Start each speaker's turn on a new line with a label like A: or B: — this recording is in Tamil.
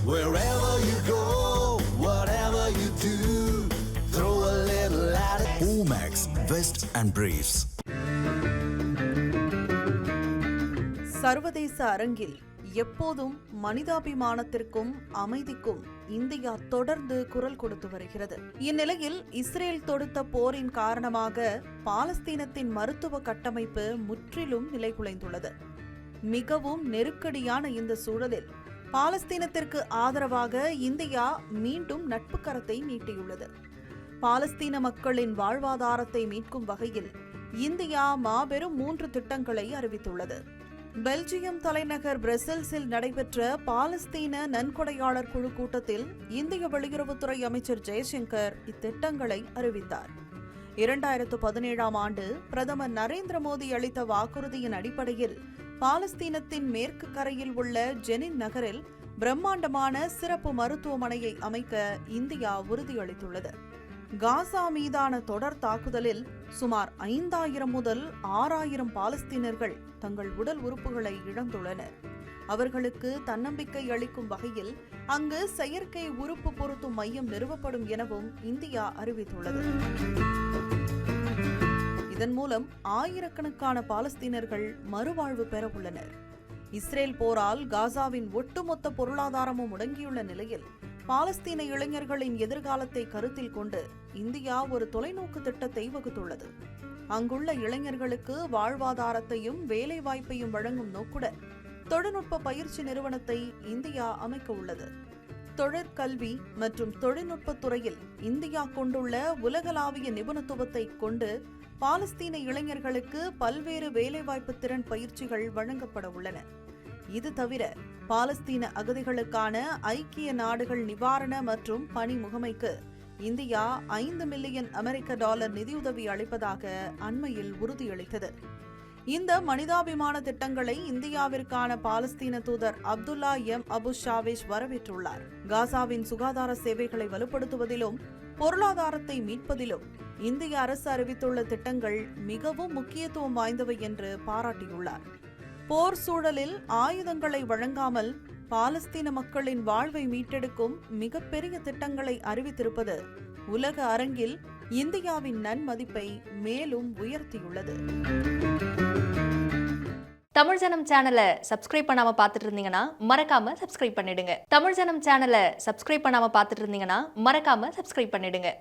A: Wherever you go, whatever you do, throw a little at it. Omax, Vest and Briefs.
B: சர்வதேச அரங்கில் எப்போதும் மனிதாபிமானத்திற்கும் அமைதிக்கும் இந்தியா தொடர்ந்து குரல் கொடுத்து வருகிறது. இந்நிலையில் இஸ்ரேல் தொடுத்த போரின் காரணமாக பாலஸ்தீனத்தின் மருத்துவ கட்டமைப்பு முற்றிலும் நிலைகுலைந்துள்ளது. மிகவும் நெருக்கடியான இந்த சூழலில் பாலஸ்தீனத்திற்கு ஆதரவாக இந்தியா மீண்டும் நட்பு கரத்தை நீட்டியுள்ளது. பாலஸ்தீன மக்களின் வாழ்வாதாரத்தை மீட்கும் வகையில் இந்தியா மாபெரும் 3 திட்டங்களை அறிவித்துள்ளது. பெல்ஜியம் தலைநகர் பிரசல்ஸில் நடைபெற்ற பாலஸ்தீன நன்கொடையாளர் குழு கூட்டத்தில் இந்திய வெளியுறவுத்துறை அமைச்சர் ஜெய்சங்கர் இத்திட்டங்களை அறிவித்தார். 2017ஆம் ஆண்டு பிரதமர் நரேந்திர மோடி அளித்த வாக்குறுதியின் அடிப்படையில் பாலஸ்தீனத்தின் மேற்கு கரையில் உள்ள ஜெனின் நகரில் பிரம்மாண்டமான சிறப்பு மருத்துவமனையை அமைக்க இந்தியா உறுதியளித்துள்ளது. காசா மீதான தொடர் தாக்குதலில் சுமார் 5000 முதல் 6000 பாலஸ்தீனர்கள் தங்கள் உடல் உறுப்புகளை இழந்துள்ளனர். அவர்களுக்கு தன்னம்பிக்கை அளிக்கும் வகையில் அங்கு செயற்கை உறுப்பு பொருத்தும் மையம் நிறுவப்படும் எனவும் இந்தியா அறிவித்துள்ளது. இதன் மூலம் ஆயிரக்கணக்கான பாலஸ்தீனர்கள் மறுவாழ்வு பெற உள்ளனர். இஸ்ரேல் போரால் காசாவின் ஒட்டுமொத்த பொருளாதாரமும் முடங்கியுள்ள நிலையில் பாலஸ்தீன இளைஞர்களின் எதிர்காலத்தை கருத்தில் கொண்டு இந்தியா ஒரு தொலைநோக்கு திட்டத்தை வகுத்துள்ளது. அங்குள்ள இளைஞர்களுக்கு வாழ்வாதாரத்தையும் வேலைவாய்ப்பையும் வழங்கும் நோக்குடன் தொழில்நுட்ப பயிற்சி நிறுவனத்தை இந்தியா அமைக்க உள்ளது. தொழிற்கல்வி மற்றும் தொழில்நுட்பத் துறையில் இந்தியா கொண்டுள்ள உலகளாவிய நிபுணத்துவத்தை கொண்டு பாலஸ்தீன இளைஞர்களுக்கு பல்வேறு வேலைவாய்ப்பு திறன் பயிற்சிகள் வழங்கப்பட உள்ளன. இது தவிர பாலஸ்தீன அகதிகளுக்கான ஐக்கிய நாடுகள் நிவாரண மற்றும் பணி முகமைக்கு இந்தியா $5 மில்லியன் நிதியுதவி அளிப்பதாக அண்மையில் உறுதியளித்தது. இந்த மனிதாபிமான திட்டங்களை இந்தியாவிற்கான பாலஸ்தீன தூதர் அப்துல்லா எம் அபு ஷாவேஷ் வரவேற்றுள்ளார். காசாவின் சுகாதார சேவைகளை வலுப்படுத்துவதிலும் பொருளாதாரத்தை மீட்பதிலும் இந்திய அரசு அறிவித்துள்ள திட்டங்கள் மிகவும் முக்கியத்துவம் வாய்ந்தவை என்று பாராட்டியுள்ளார். போர் சூழலில் ஆயுதங்களை வழங்காமல் பாலஸ்தீன மக்களின் வாழ்வை மீட்டெடுக்கும் மிகப்பெரிய திட்டங்களை அறிவித்திருப்பது உலக அரங்கில் இந்தியாவின் நன்மதிப்பை மேலும் உயர்த்தியுள்ளது.
C: தமிழ் ஜனம் சேனலை சப்ஸ்கிரைப் பண்ணாம பார்த்துட்டு இருந்தீங்கன்னா மறக்காம சப்ஸ்கிரைப் பண்ணிடுங்க. தமிழ் ஜனம் சேனலை சப்ஸ்கிரைப் பண்ணாம பார்த்துட்டு இருந்தீங்கன்னா மறக்காம சப்ஸ்கிரைப் பண்ணிடுங்க.